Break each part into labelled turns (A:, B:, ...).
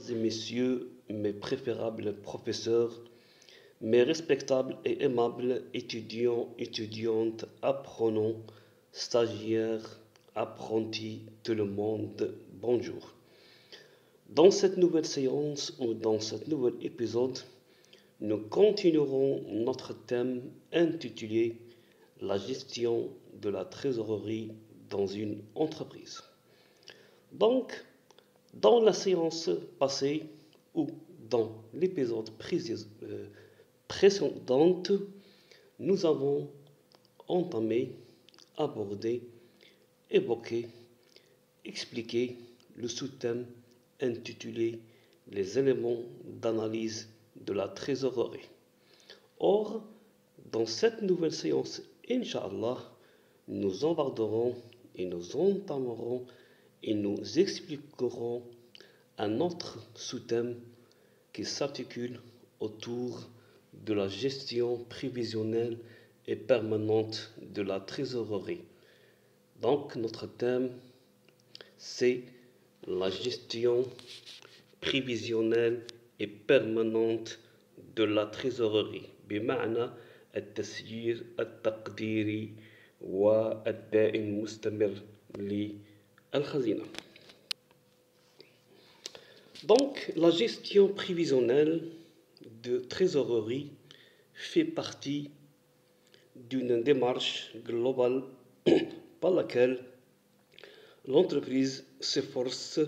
A: et messieurs, mes préférables professeurs, mes respectables et aimables étudiants, étudiantes, apprenants, stagiaires, apprentis, tout le monde, bonjour. Dans cette nouvelle séance ou dans cet nouvel épisode, nous continuerons notre thème intitulé La gestion de la trésorerie dans une entreprise. Donc, dans la séance passée ou dans l'épisode précédent, nous avons entamé, abordé, évoqué, expliqué le sous-thème intitulé Les éléments d'analyse de la trésorerie. Or, dans cette nouvelle séance, Inch'Allah, nous aborderons et nous entamerons et nous expliquerons un autre sous-thème qui s'articule autour de la gestion prévisionnelle et permanente de la trésorerie. Donc, notre thème, c'est la gestion prévisionnelle et permanente de la trésorerie بمعنى التسيير التقديري والدائم المستمر للخزينة. Donc, la gestion prévisionnelle de trésorerie fait partie d'une démarche globale par laquelle l'entreprise s'efforce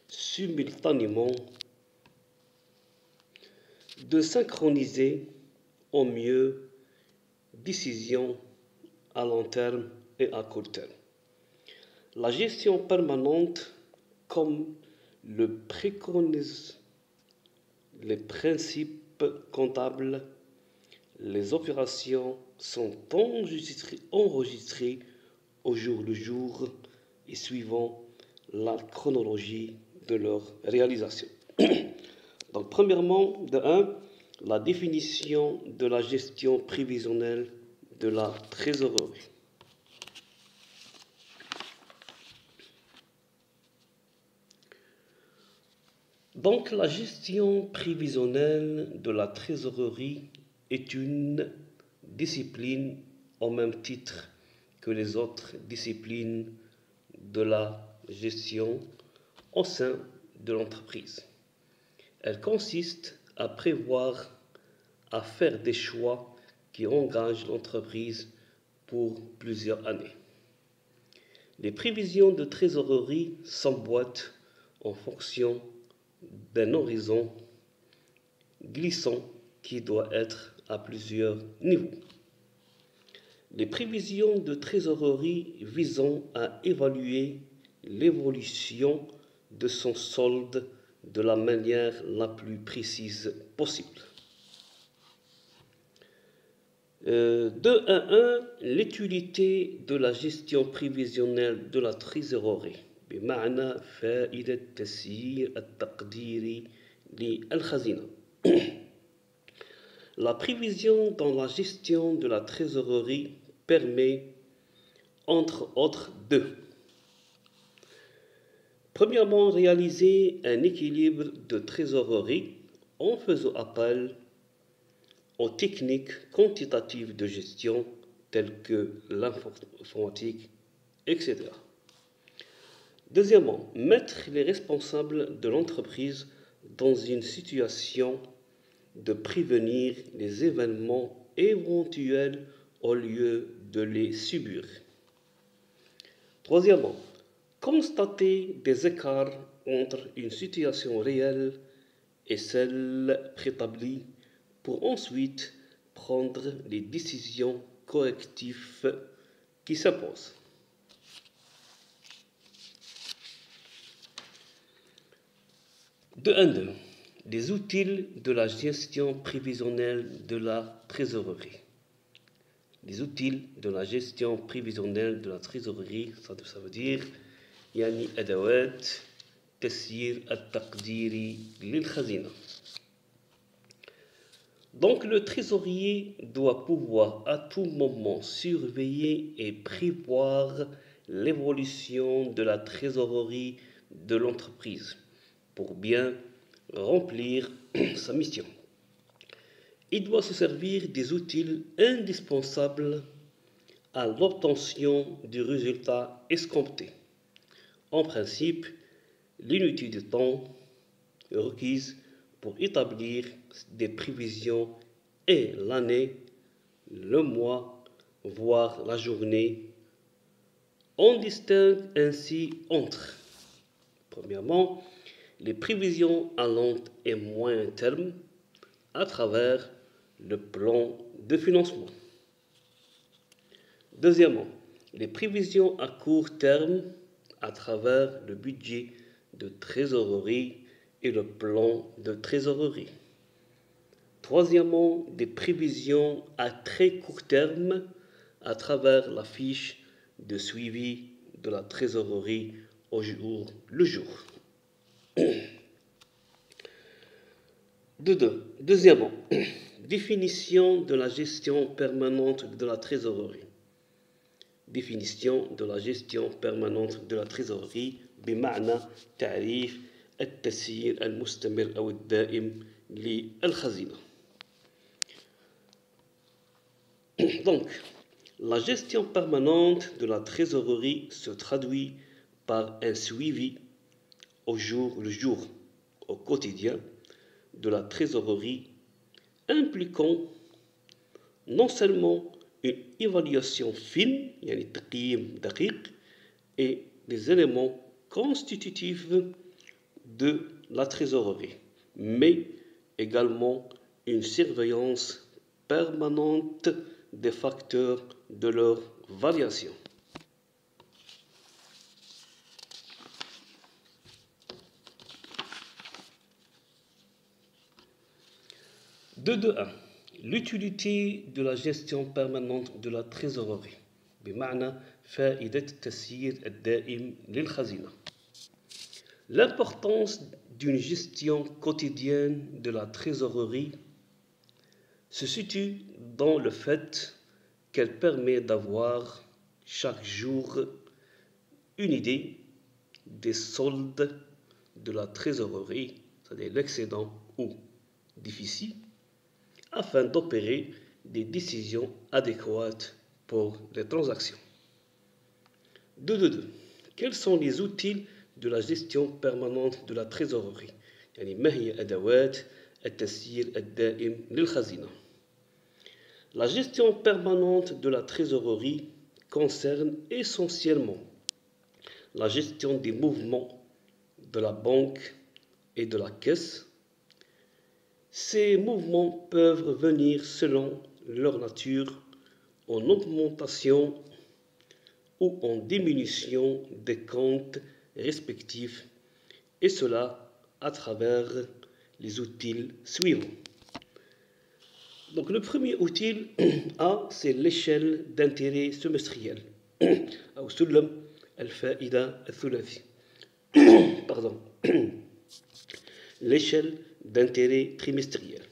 A: simultanément de synchroniser au mieux décisions à long terme et à court terme. La gestion permanente, comme le préconisent les principes comptables, les opérations sont enregistrées au jour le jour et suivant la chronologie de leur réalisation. Donc, premièrement, de 1, la définition de la gestion prévisionnelle de la trésorerie. Donc, la gestion prévisionnelle de la trésorerie est une discipline au même titre que les autres disciplines de la gestion au sein de l'entreprise. Elle consiste à prévoir, à faire des choix qui engagent l'entreprise pour plusieurs années. Les prévisions de trésorerie s'emboîtent en fonction d'un horizon glissant qui doit être à plusieurs niveaux. Les prévisions de trésorerie visant à évaluer l'évolution de son solde de la manière la plus précise possible. 2.1. L'utilité de la gestion prévisionnelle de la trésorerie بمعنى فائدة تسيير التقديري للخزينة. La prévision dans la gestion de la trésorerie permet, entre autres, de premièrement, réaliser un équilibre de trésorerie en faisant appel aux techniques quantitatives de gestion telles que l'informatique, etc. Deuxièmement, mettre les responsables de l'entreprise dans une situation de prévenir les événements éventuels au lieu de les subir. Troisièmement, constater des écarts entre une situation réelle et celle préétablie pour ensuite prendre les décisions correctives qui s'imposent. 2.1.2. Les outils de la gestion prévisionnelle de la trésorerie. Les outils de la gestion prévisionnelle de la trésorerie, ça veut dire يعني أدوات تسيير التقديري للخزينة. Donc le trésorier doit pouvoir à tout moment surveiller et prévoir l'évolution de la trésorerie de l'entreprise pour bien remplir sa mission. Il doit se servir des outils indispensables à l'obtention du résultat escompté. En principe, l'unité de temps requise pour établir des prévisions est l'année, le mois, voire la journée. On distingue ainsi entre, premièrement, les prévisions à long et moyen terme à travers le plan de financement. Deuxièmement, les prévisions à court terme à travers le budget de trésorerie et le plan de trésorerie. Troisièmement, des prévisions à très court terme à travers la fiche de suivi de la trésorerie au jour le jour. Deuxièmement, définition de la gestion permanente de la trésorerie. Définition de la gestion permanente de la trésorerie بمعنى تعريف التسيير المستمر أو الدائم للخزينة. Donc, la gestion permanente de la trésorerie se traduit par un suivi au jour le jour, au quotidien, de la trésorerie, impliquant non seulement une évaluation fine, يعني تقييم دقيق, et des éléments constitutifs de la trésorerie, mais également une surveillance permanente des facteurs de leur variation. L'utilité de la gestion permanente de la trésorerie بمعنى فائدة التسيير الدائم للخزينة. L'importance d'une gestion quotidienne de la trésorerie se situe dans le fait qu'elle permet d'avoir chaque jour une idée des soldes de la trésorerie, c'est-à-dire l'excédent ou déficit, afin d'opérer des décisions adéquates pour les transactions. 2.2. Quels sont les outils de la gestion permanente de la trésorerie؟ يعني ما هي أدوات التسيير الدائم للخزينة؟ La gestion permanente de la trésorerie concerne essentiellement la gestion des mouvements de la banque et de la caisse. Ces mouvements peuvent venir selon leur nature en augmentation ou en diminution des comptes respectifs, et cela à travers les outils suivants. Donc le premier outil A, c'est l'échelle d'intérêt semestriel, أو سلم الفائدة الثلاثي. Pardon. L'échelle d'intérêt trimestriel.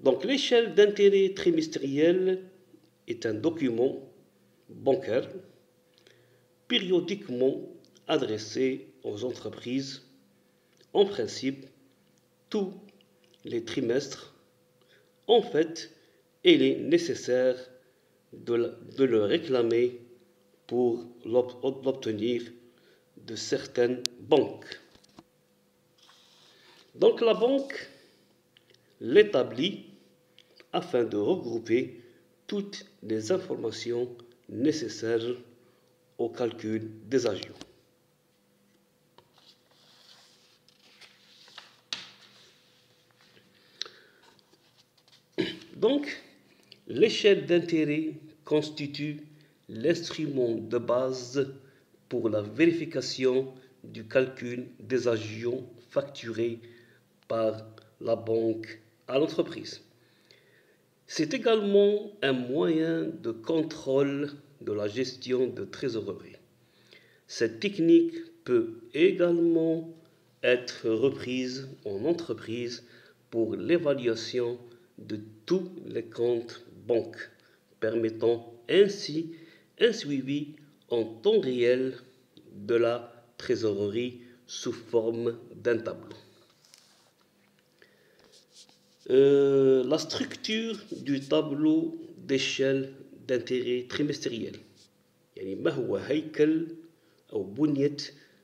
A: Donc l'échelle d'intérêt trimestriel est un document bancaire périodiquement adressé aux entreprises, en principe tous les trimestres. En fait, il est nécessaire de le réclamer pour l'obtenir de certaines banques. Donc la banque l'établit afin de regrouper toutes les informations nécessaires au calcul des agios. Donc, l'échelle d'intérêt constitue l'instrument de base pour la vérification du calcul des agios facturés par la banque à l'entreprise. C'est également un moyen de contrôle de la gestion de trésorerie. Cette technique peut également être reprise en entreprise pour l'évaluation de tous les comptes banques, permettant ainsi un suivi en temps réel de la trésorerie sous forme d'un tableau. La structure du tableau d'échelle d'intérêt trimestriel. يعني ما هو هيكل أو بنية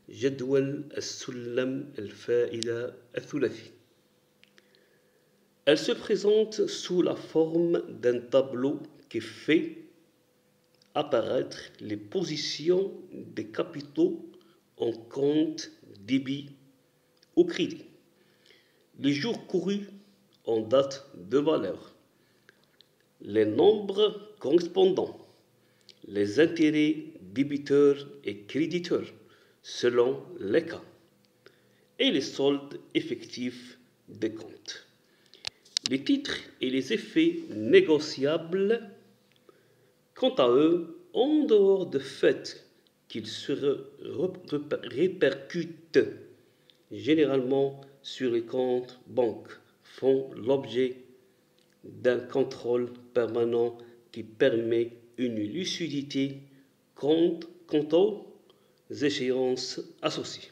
A: جدول السلم الفائدة الثلاثي. Elle se présente sous la forme d'un tableau qui fait apparaître les positions des capitaux en compte, débit ou crédit, les jours courus en date de valeur, les nombres correspondants, les intérêts débiteurs et créditeurs selon les cas, et les soldes effectifs des comptes. Les titres et les effets négociables, quant à eux, en dehors du fait qu'ils se répercutent généralement sur les comptes banques, font l'objet d'un contrôle permanent qui permet une lucidité quant aux échéances associées.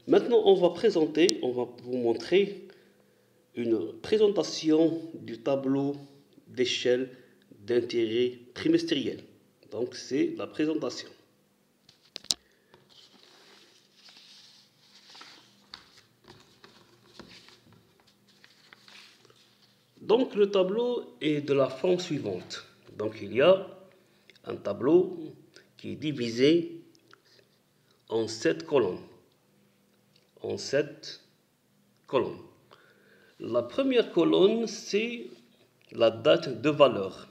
A: Maintenant, on va vous montrer une présentation du tableau d'échelle d'intérêt trimestriel. Donc, c'est la présentation. Donc, le tableau est de la forme suivante. Donc, il y a un tableau qui est divisé en 7 colonnes. La première colonne, c'est la date de valeur.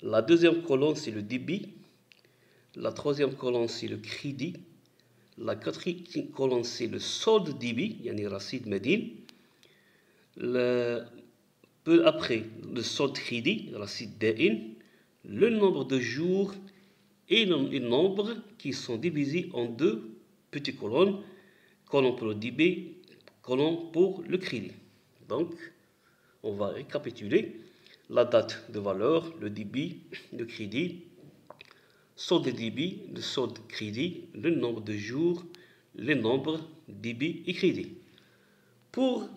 A: La deuxième colonne, c'est le débit. La troisième colonne, c'est le crédit. La quatrième colonne, c'est le solde débit, yani Rasid Medine. Peu après, le solde crédit, Rasid Da'in. Le nombre de jours et les nombres qui sont divisés en 2 petites colonnes. Colonne pour le débit, colonne pour le crédit. Donc, on va récapituler la date de valeur, le débit, le crédit, solde débit, le solde crédit, le nombre de jours, les nombres débit et crédit. Pour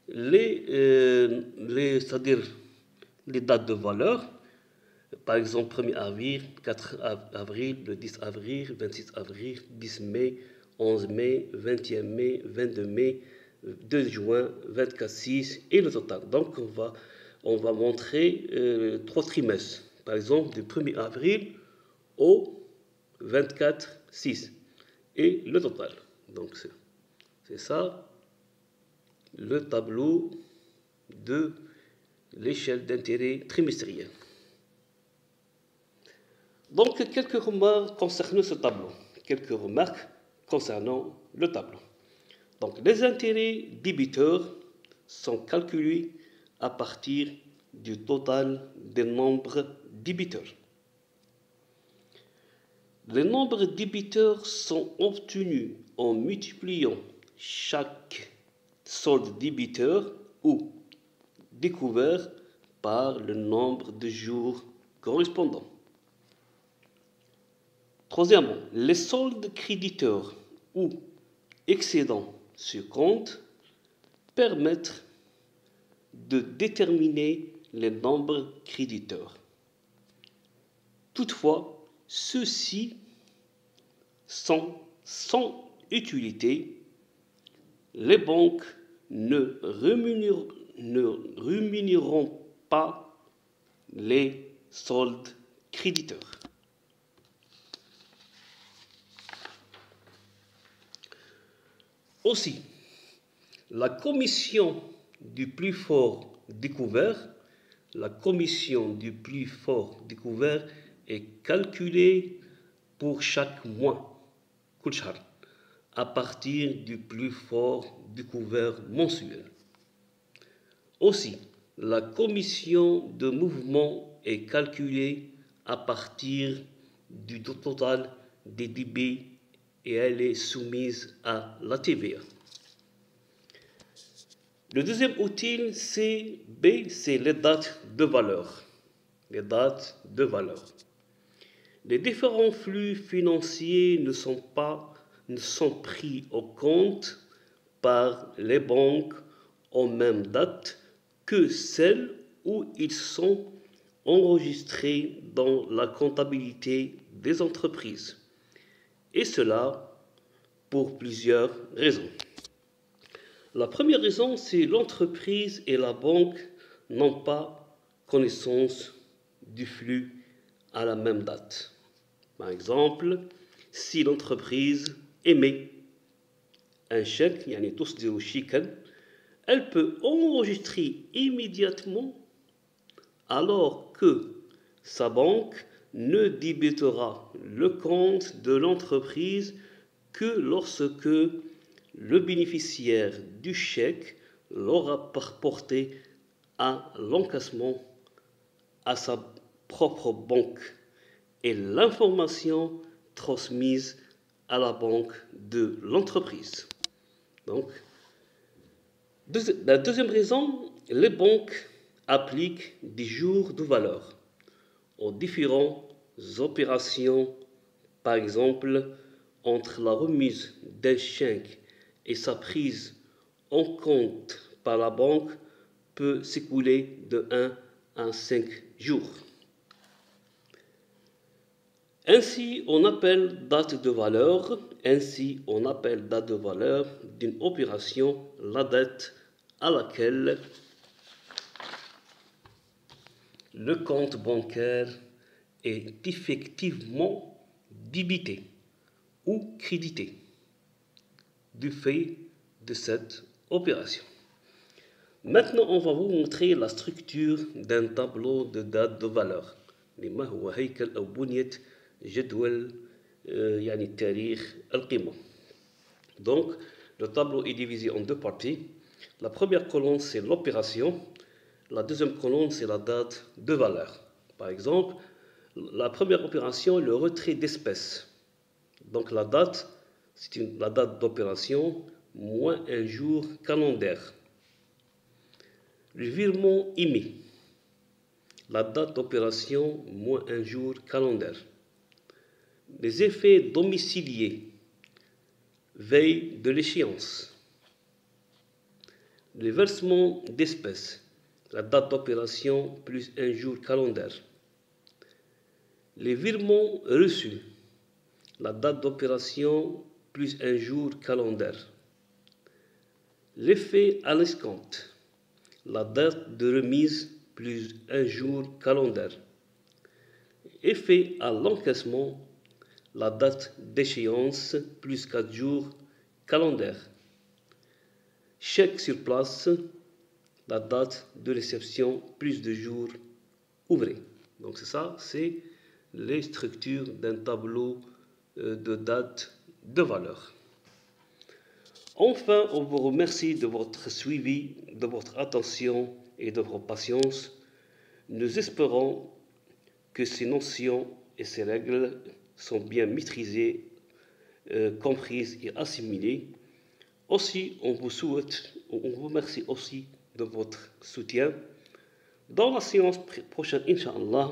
A: c'est-à-dire les dates de valeur, par exemple 1er avril, 4 avril, le 10 avril, 26 avril, 10 mai, 11 mai, 21 mai, 22 mai, 2 juin, 24/6 et le total. Donc on va montrer 3 trimestres. Par exemple du 1er avril au 24/6 et le total. Donc c'est ça le tableau de l'échelle d'intérêt trimestriel. Donc quelques remarques concernant ce tableau. Donc, les intérêts débiteurs sont calculés à partir du total des nombres débiteurs. Les nombres débiteurs sont obtenus en multipliant chaque solde débiteur ou découvert par le nombre de jours correspondants. Troisièmement, les soldes créditeurs ou excédents sur compte permettent de déterminer les nombres créditeurs. Toutefois, ceux-ci sont sans utilité. Les banques ne rémunéreront pas les soldes créditeurs. Aussi, la commission du plus fort découvert est calculée pour chaque mois, à partir du plus fort découvert mensuel. Aussi, la commission de mouvement est calculée à partir du total des débits et elle est soumise à la TVA. Le deuxième outil, c'est les dates de valeur. Les différents flux financiers ne sont pas ne sont pris au compte par les banques en même date que celles où ils sont enregistrés dans la comptabilité des entreprises. Et cela pour plusieurs raisons. La première raison, c'est l'entreprise et la banque n'ont pas connaissance du flux à la même date. Par exemple, si l'entreprise émet un chèque, elle peut enregistrer immédiatement alors que sa banque ne débitera le compte de l'entreprise que lorsque le bénéficiaire du chèque l'aura porté à l'encaissement à sa propre banque et l'information transmise à la banque de l'entreprise. Donc, la deuxième raison, les banques appliquent des jours de valeur aux différentes opérations, par exemple, entre la remise d'un chèque et sa prise en compte par la banque peut s'écouler de 1 à 5 jours. Ainsi, on appelle date de valeur d'une opération la date à laquelle le compte bancaire est effectivement débité ou crédité du fait de cette opération. Maintenant, on va vous montrer la structure d'un tableau de date de valeur. Donc, le tableau est divisé en deux parties. La première colonne, c'est l'opération. La deuxième colonne, c'est la date de valeur. Par exemple, la première opération, le retrait d'espèces. Donc, la date, c'est la date d'opération moins un jour calendaire. Le virement émis. La date d'opération moins un jour calendaire. Les effets domiciliés. Veille de l'échéance. Le versement d'espèces. La date d'opération plus un jour calendaire. Les virements reçus. La date d'opération plus un jour calendaire. L'effet à l'escompte. La date de remise plus un jour calendaire. Effet à l'encaissement. La date d'échéance plus 4 jours calendaire. Chèque sur place. La date de réception plus 2 jours ouvrés. Donc c'est ça, c'est les structures d'un tableau de date de valeur. Enfin, on vous remercie de votre suivi, de votre attention et de votre patience. Nous espérons que ces notions et ces règles sont bien maîtrisées, comprises et assimilées. Aussi, on vous remercie aussi de votre soutien. Dans la séance prochaine, Inch'Allah,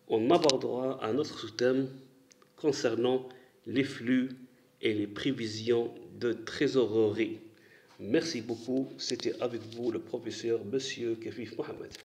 A: on abordera un autre thème concernant les flux et les prévisions de trésorerie. Merci beaucoup. C'était avec vous le professeur Monsieur Kefif Mohamed.